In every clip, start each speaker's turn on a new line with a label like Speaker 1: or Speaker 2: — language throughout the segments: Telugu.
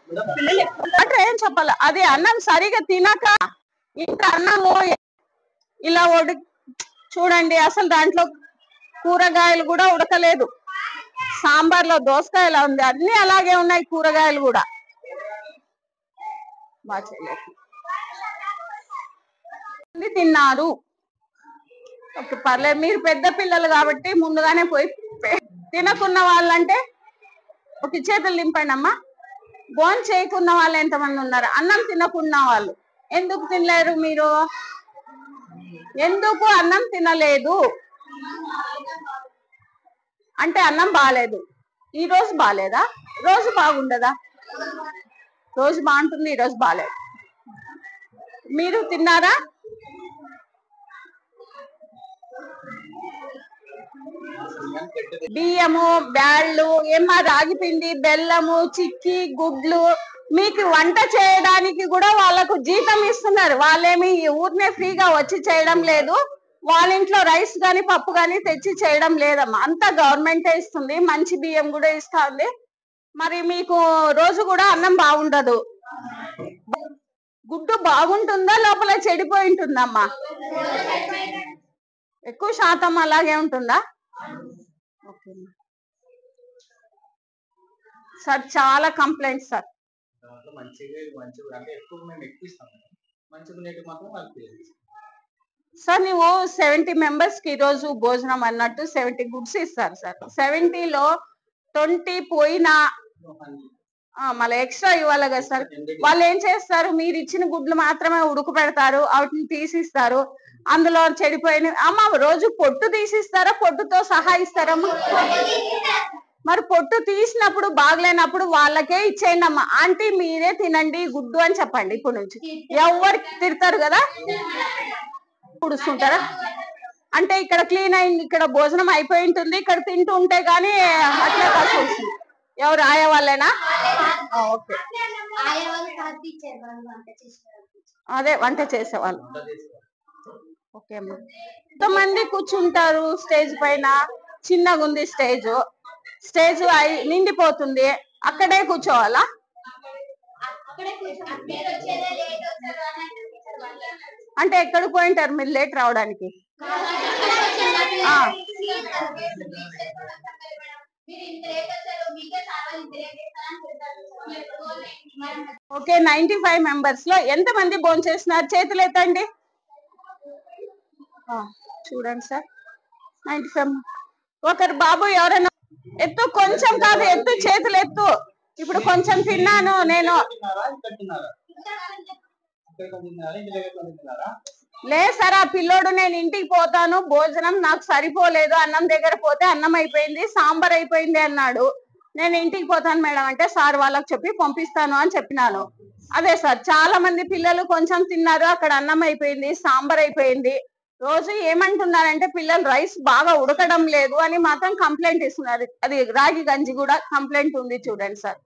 Speaker 1: అట్లా ఏం చెప్పాలి, అది అన్నం సరిగా తినక ఇంకా అన్నము ఇలా చూడండి, అసలు దాంట్లో కూరగాయలు కూడా ఉడకలేదు. సాంబార్ లో దోసకాయ ఎలా ఉంది, అన్ని అలాగే ఉన్నాయి, కూరగాయలు కూడా తిన్నారు. ఓకే పర్లేదు, మీరు పెద్ద పిల్లలు కాబట్టి ముందుగానే పోయి తినకున్న వాళ్ళంటే ఒక చేతులు దింపండి అమ్మా. భోజనం చేయకున్న వాళ్ళు ఎంతమంది ఉన్నారు? అన్నం తినకున్న వాళ్ళు ఎందుకు తినలేరు? మీరు ఎందుకు అన్నం తినలేదు? అంటే అన్నం బాగాలేదు. ఈ రోజు బాగాలేదా? రోజు బాగుండదా? రోజు బాగుంటుంది, ఈ రోజు బాగాలేదు. మీరు తిన్నారా? బియ్యము, బ్యాళ్ళు, ఏమా రాగి పిండి, బెల్లము, చిక్కి, గుడ్లు. మీకు వంట చేయడానికి కూడా వాళ్ళకు జీతం ఇస్తున్నారు. వాళ్ళేమి ఊరినే ఫ్రీగా వచ్చి చేయడం లేదు. వాళ్ళ ఇంట్లో రైస్ గాని పప్పు గాని తెచ్చి చేయడం లేదమ్మా, అంతా గవర్నమెంటే ఇస్తుంది. మంచి బియ్యం కూడా ఇస్తుంది. మరి మీకు రోజు కూడా అన్నం బాగుండదు. గుడ్డు బాగుంటుందా లోపల చెడిపోయి ఉంటుందమ్మా? ఎక్కువ శాతం అలాగే ఉంటుందా? ఓకే సార్, చాలా కంప్లైంట్స్ సార్. సార్ నువ్వు 70 మెంబర్స్ కి ఈ రోజు భోజనం అన్నట్టు 70 గుడ్స్ ఇస్తారు సార్. 70లో 20 పోయినా మళ్ళీ ఎక్స్ట్రా ఇవ్వాలి కదా సార్. వాళ్ళు ఏం చేస్తారు, మీరు ఇచ్చిన గుడ్లు మాత్రమే ఉడుకు పెడతారు, వాటిని తీసిస్తారు. అందులో చెడిపోయిన అమ్మ రోజు పొట్టు తీసిస్తారా, పొట్టుతో సహా ఇస్తారమ్మా? మరి పొట్టు తీసినప్పుడు బాగలేనప్పుడు వాళ్ళకే ఇచ్చేయండి అమ్మా. ఆంటీ మీరే తినండి గుడ్డు అని చెప్పండి. ఇప్పుడు నుంచి ఎవరికి తిడతారు కదా, పుడుస్తుంటారా? అంటే ఇక్కడ క్లీన్ అయింది, ఇక్కడ భోజనం అయిపోయి ఉంటుంది, ఇక్కడ తింటూ ఉంటే గానీ అట్లే కాసి వస్తుంది. ఎవరు ఆయా వాళ్ళేనా? ఓకే, అదే వంట చేసేవాళ్ళు. ఓకే అమ్మా. ఎంతమంది కూర్చుంటారు స్టేజ్ పైన? చిన్నగా ఉంది స్టేజ్, స్టేజ్ నిండిపోతుంది, అక్కడే కూర్చోవాలా? అంటే ఎక్కడికి పోయింటారు మీరు లేట్ రావడానికి? ఓకే, 95 మెంబర్స్ లో ఎంత మంది భోజనం చేస్తున్నారు? చేతులు ఎత్తండి చూడండి సార్. 95. ఒకరు బాబు ఎవరైనా ఎత్తు, కొంచెం కాదు ఎత్తు, చేతులు ఎత్తు. ఇప్పుడు కొంచెం తిన్నాను నేను. లేదు సార్, ఆ పిల్లోడు నేను ఇంటికి పోతాను, భోజనం నాకు సరిపోలేదు, అన్నం దగ్గర పోతే అన్నం అయిపోయింది, సాంబార్ అయిపోయింది అన్నాడు. నేను ఇంటికి పోతాను మేడం అంటే సార్ వాళ్ళకి చెప్పి పంపిస్తాను అని చెప్పినాను. అదే సార్, చాలా మంది పిల్లలు కొంచెం తిన్నారు, అక్కడ అన్నం అయిపోయింది, సాంబార్ అయిపోయింది. రోజు ఏమంటున్నారంటే పిల్లలు రైస్ బాగా ఉడకడం లేదు అని మాత్రం కంప్లైంట్ ఇస్తున్నారు. అది రాగి గంజి కూడా కంప్లైంట్ ఉంది చూడండి సార్.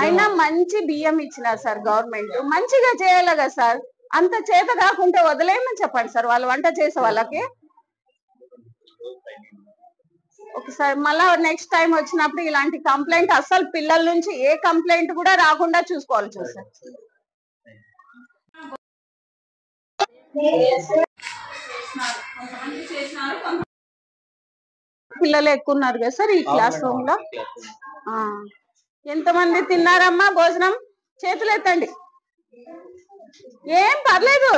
Speaker 1: అయినా మంచి బియ్యం ఇచ్చినారు సార్ గవర్నమెంట్, మంచిగా చేయాలి కదా సార్. అంత చేత కాకుంటే వదిలేయమని చెప్పండి సార్ వాళ్ళు వంట చేసే వాళ్ళకి. ఒకసారి మళ్ళా నెక్స్ట్ టైం వచ్చినప్పుడు ఇలాంటి కంప్లైంట్ అస్సలు పిల్లల నుంచి ఏ కంప్లైంట్ కూడా రాకుండా చూసుకోవాలి సార్. పిల్లలు ఎక్కువ ఉన్నారు కదా సార్ ఈ క్లాస్ రూమ్ లో. ఎంతమంది తిన్నారమ్మా భోజనం? చేతులు ఎత్తండి. ఏం పర్లేదు,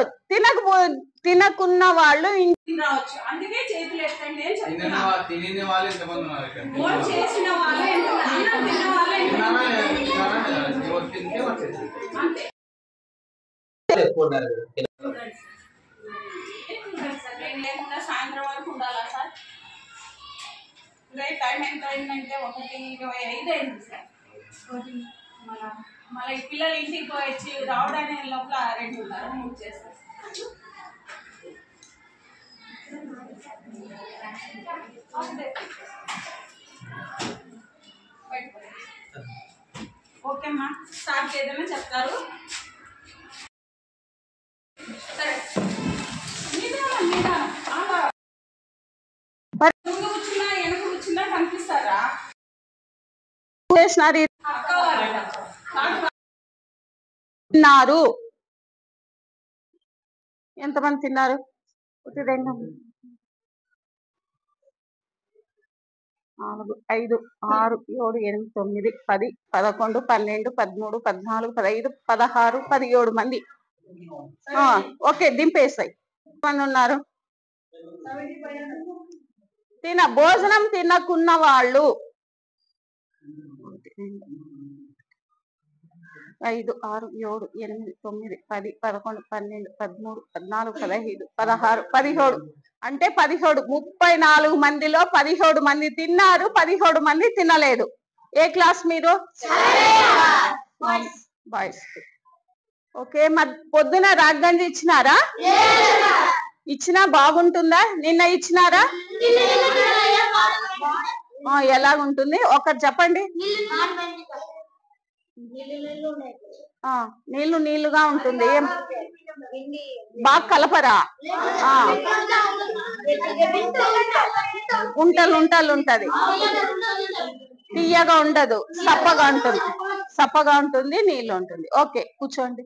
Speaker 1: తినకున్న వాళ్ళు ఇంటికి రావచ్చు, అందుకే చేతులు ఎత్తండి అని చెప్తున్నా. సాయంత్రం వరకు ఉండాలా సార్? టైం ఎంత అయిందంటే 1:25 అయింది సార్. మళ్ళీ పిల్లలు ఇంటికి పోయి రావడానికి లోపల 2:30 చేస్తారు. ఓకే అమ్మా, సార్ ఏదైనా చెప్తారు. సరే ముందు కూర్చున్నా వెనక కూర్చున్నా కనిపిస్తారా? చేసినారు తిన్నారు? ఎంతమంది తిన్నారు? 1 2 4 5 6 7 8 9 10 11 12 13 14 15 16 17 మంది. ఓకే, దింపేసాయి. మంది ఉన్నారు భోజనం తినకున్న వాళ్ళు? 5 6 7 8 9 10 11 12 13 14 15 16 17 అంటే 17 34 మందిలో 17 మంది తిన్నారు, 17 మంది తినలేదు. ఏ క్లాస్ మీరు? బాయ్స్. ఓకే, మరి పొద్దున రాగంజి ఇచ్చినారా? ఇచ్చినా బాగుంటుందా? నిన్న ఇచ్చినారా? ఎలాగుంటుంది ఒకటి చెప్పండి. నీళ్లు నీళ్లుగా ఉంటుంది. బాగా కలపరా? ఉంటలు ఉంటది. తీయగా ఉండదు, సప్పగా ఉంటుంది, నీళ్ళు ఉంటుంది. ఓకే, కూర్చోండి.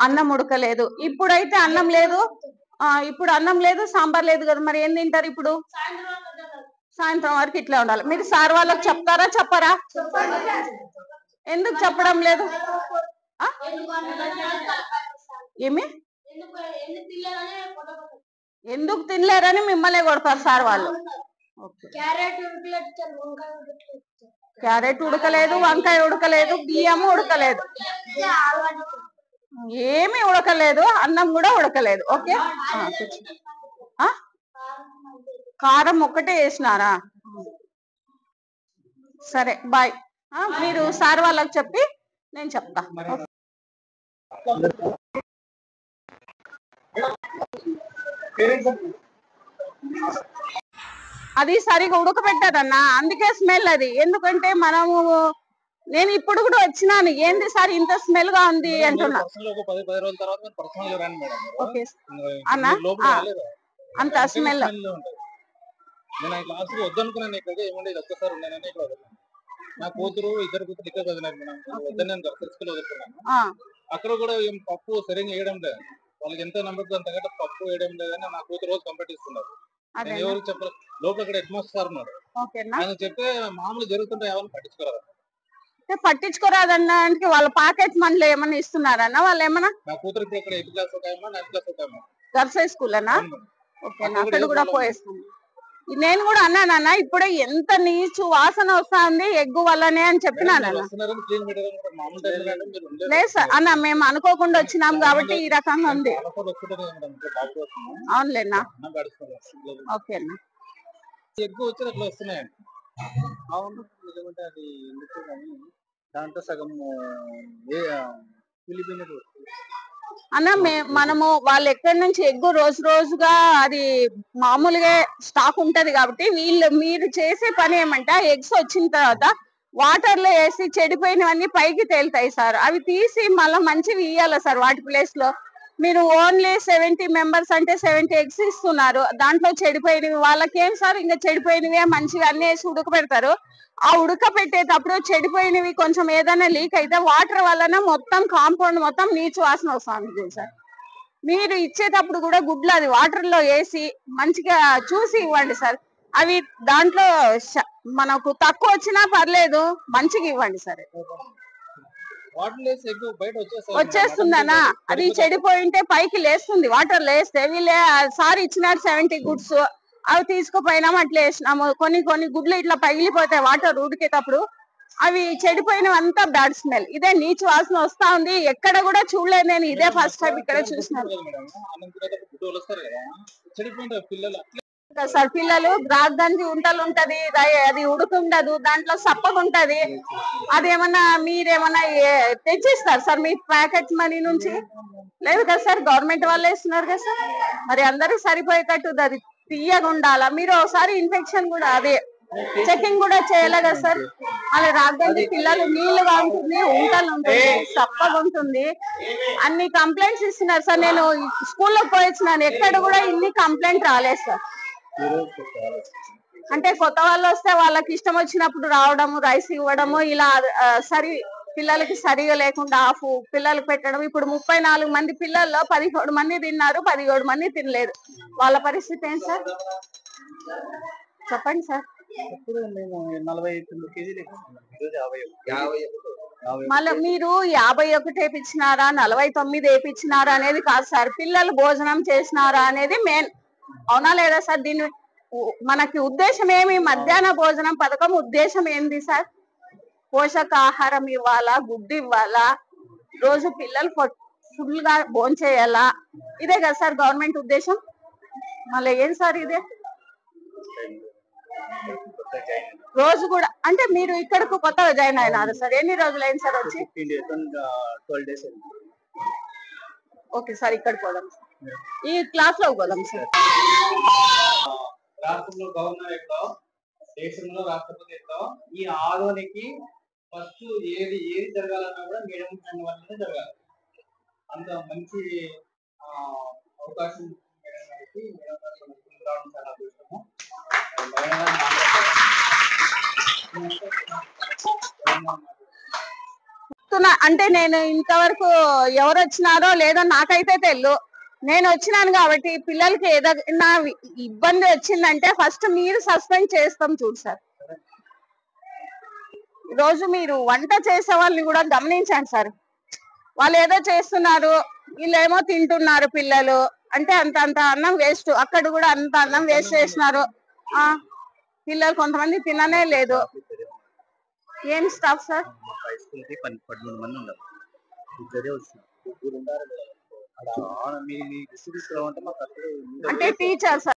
Speaker 1: అన్నం ఉడకలేదు. ఇప్పుడైతే అన్నం లేదు. ఇప్పుడు అన్నం లేదు, సాంబార్ లేదు కదా, మరి ఏం తింటారు ఇప్పుడు? సాయంత్రం వరకు ఇట్లా ఉండాలి. మీరు సార్ వాళ్ళకి చెప్తారా చెప్పరా? ఎందుకు చెప్పడం లేదు? ఏమి ఎందుకు తినలేరని మిమ్మల్ని కొడతారు సార్ వాళ్ళు. క్యారెట్ ఉడకలేదు, వంకాయ ఉడకలేదు, బియ్యం ఉడకలేదు, ఏమి ఉడకలేదు, అన్నం కూడా ఉడకలేదు. ఓకే, కారం ఒక్కటే వేసినారా? సరే, బాయ్. మీరు సార్ వాళ్ళకి చెప్పి నేను చెప్తా. అది సరిగా ఉడకబెట్టదన్నా, అందుకే స్మెల్ అది. ఎందుకంటే నేను ఇప్పుడు కూడా వచ్చినాను, ఏంది సార్ ఇంత స్మెల్ గా ఉంది అంటున్నా. అన్నా అంత స్మెల్
Speaker 2: నా కూతురు ఇద్దరు కూతురు ఇక్కడ చదివినారు మేడం. వద్దని నేను దర్శించుకుని వదులుకున్నాను. అక్కడ కూడా ఏం పప్పు సరిగ్గా వేయడం లేదు. వాళ్ళకి ఎంత నమ్మకం అంతకంటే పప్పు వేయడం లేదని నా కూతురు రోజు కంప్లైంట్ ఇస్తున్నారు. నేను ఎవరికి చెప్పలేదు. లోపల ఇక్కడ హెడ్ మాస్టర్ ఉన్నారు, ఆయన చెప్తే మామూలు జరుగుతుంటే ఎవరిని పట్టించుకోరాదు.
Speaker 1: పట్టించుకోరాదన్నానికి వాళ్ళ పాకెట్ మనీలు ఏమన్నా ఇస్తున్నారన్నా వాళ్ళు ఏమన్నా?
Speaker 2: నా కూతురు ఇప్పుడు ఇక్కడ 8th క్లాస్ ఒక 9th క్లాస్ ఒక
Speaker 1: గర్ల్స్ హై స్కూల్ అన్నా? ఓకే, అక్కడ కూడా పోయేస్తాను. నేను కూడా అన్నానన్నా, ఇప్పుడే ఎంత నీచు వాసన వస్తా ఉంది ఎగ్గు వల్లనే అని చెప్పినాను. లేదు సార్ అన్న, మేము అనుకోకుండా వచ్చినాం కాబట్టి ఈ రకంగా ఉంది. అవునులేనా? ఓకే అన్న.
Speaker 2: ఎగ్గు వచ్చి అట్లా వస్తున్నాయండి. అవును, ఎందుకంటే అది ఎందుకు కానీ దాంట్లో సగం
Speaker 1: అన్న మనము వాళ్ళు ఎక్కడి నుంచి ఎగ్గు రోజు రోజుగా అది మామూలుగా స్టాక్ ఉంటది కాబట్టి మీరు చేసే పని ఏమంటే ఎగ్స్ వచ్చిన తర్వాత వాటర్ లో వేసి చెడిపోయినవన్నీ పైకి తేలుతాయి సార్. అవి తీసి మళ్ళీ మంచివి ఇయ్యాలి సార్ వాటి ప్లేస్ లో. మీరు ఓన్లీ 70 మెంబర్స్ అంటే 70 ఎగ్స్ ఇస్తున్నారు, దాంట్లో చెడిపోయినవి వాళ్ళకేం సార్? ఇంకా చెడిపోయినవి మంచిగా అన్ని వేసి ఉడకబెడతారు. ఆ ఉడకబెట్టేటప్పుడు చెడిపోయినవి కొంచెం ఏదైనా లీక్ అయితే వాటర్ వలన మొత్తం కాంపౌండ్ మొత్తం నీచు వాసన వస్తుంది సార్. మీరు ఇచ్చేటప్పుడు కూడా గుడ్లు అది వాటర్ లో వేసి మంచిగా చూసి ఇవ్వండి సార్. అవి దాంట్లో మనకు తక్కువ వచ్చినా పర్లేదు, మంచిగా ఇవ్వండి సార్. వచ్చేస్తుందనా? అది చెడిపోయింటే పైకి లేస్తుంది, వాటర్ లేస్తే. వీళ్ళే సార్ ఇచ్చినారు 70 గుడ్స్, అవి తీసుకుపోయినాము, అట్లా వేసినాము. కొన్ని గుడ్లు ఇట్లా పగిలిపోతాయి వాటర్ ఉడికేటప్పుడు. అవి చెడిపోయినవంతా బ్యాడ్ స్మెల్. ఇదే నీచు వాసన వస్తా ఉంది. ఎక్కడ కూడా చూడలేదు నేను, ఇదే ఫస్ట్ టైం ఇక్కడ చూసినాను సార్. పిల్లలు రాగంజి ఉంటలు ఉంటది, అది ఉడుకుండదు, దాంట్లో సప్పగా ఉంటది. అదేమన్నా మీరేమన్నా తెచ్చిస్తారు సార్ మీ ప్యాకెట్ మనీ నుంచి? లేదు కదా సార్, గవర్నమెంట్ వాళ్ళే ఇస్తున్నారు కదా సార్. మరి అందరూ సరిపోయేటట్టు అది తీయగా ఉండాలా? మీరు ఒకసారి ఇన్ఫెక్షన్ కూడా అదే చెకింగ్ కూడా చేయాలి కదా సార్. అలా రాగండి పిల్లలు నీళ్లుగా ఉంటుంది, ఉంటలు ఉంటుంది, చప్పగా ఉంటుంది, అన్ని కంప్లైంట్స్ ఇస్తున్నారు సార్. నేను స్కూల్లో పోయిచ్చినాను, ఎక్కడ కూడా ఇన్ని కంప్లైంట్ రాలేదు సార్. అంటే కొత్త వాళ్ళు వస్తే వాళ్ళకి ఇష్టం వచ్చినప్పుడు రావడము, రైస్ ఇవ్వడము, ఇలా సరి పిల్లలకి సరిగా లేకుండా ఆఫ్ పిల్లలకి పెట్టడం. ఇప్పుడు 34 మంది పిల్లల్లో 17 మంది తిన్నారు, 17 మంది తినలేదు. వాళ్ళ పరిస్థితి ఏంటి సార్ చెప్పండి సార్. మళ్ళీ మీరు 51 వేయించినారా, 49 వేయించినారా అనేది కాదు సార్, పిల్లలు భోజనం చేసినారా అనేది మెయిన్. అవునా లేదా సార్? దీన్ని మనకి ఉద్దేశం ఏమి? మధ్యాహ్న భోజనం పథకం ఉద్దేశం ఏంది సార్? పోషకాహారం ఇవ్వాలా, గుడ్డు ఇవ్వాలా, రోజు పిల్లలు ఫుల్ గా భోంచేయాలా, ఇదే కదా సార్ గవర్నమెంట్ ఉద్దేశం. మళ్ళీ ఏం సార్ ఇదే? రోజు కూడా అంటే మీరు ఇక్కడకు కొత్తగా జాయిన్ అయినారు సార్, ఎన్ని రోజులు అయింది సార్ వచ్చి?
Speaker 3: 12 days.
Speaker 1: ఓకే సార్, ఇక్కడ పోదాం సార్, ఈ క్లాస్ లో పోదాం సార్.
Speaker 3: రాష్ట్రంలో గవర్నర్ ఎక్కడో, దేశంలో రాష్ట్రపతి ఎక్కడో, ఈ ఆదోనికి ఫస్ట్ ఏది జరగాలన్నా కూడా మేడం వల్లనే జరగాలి. అంత మంచి అవకాశం మేడం గారికి, మేడం గారు రావడం చాలా అదృష్టము.
Speaker 1: అంటే నేను ఇంతవరకు ఎవరు వచ్చినారో లేదో నాకైతే తెలియదు. నేను వచ్చినాను కాబట్టి పిల్లలకి ఏదైనా ఇబ్బంది వచ్చిందంటే ఫస్ట్ మీరు సస్పెండ్ చేస్తాం చూడు సార్. రోజు మీరు వంట చేసే వాళ్ళని కూడా గమనించండి సార్. వాళ్ళు ఏదో చేస్తున్నారు, వీళ్ళేమో తింటున్నారు పిల్లలు. అంటే అంత అన్నం వేస్ట్, అక్కడ కూడా అంత అన్నం వేస్ట్ చేసినారు. పిల్లలు కొంతమంది తిననే లేదు. ఏం స్టాఫ్ సార్?
Speaker 3: 13 మంది ఉన్నారు.
Speaker 1: అంటే టీచర్ సార్.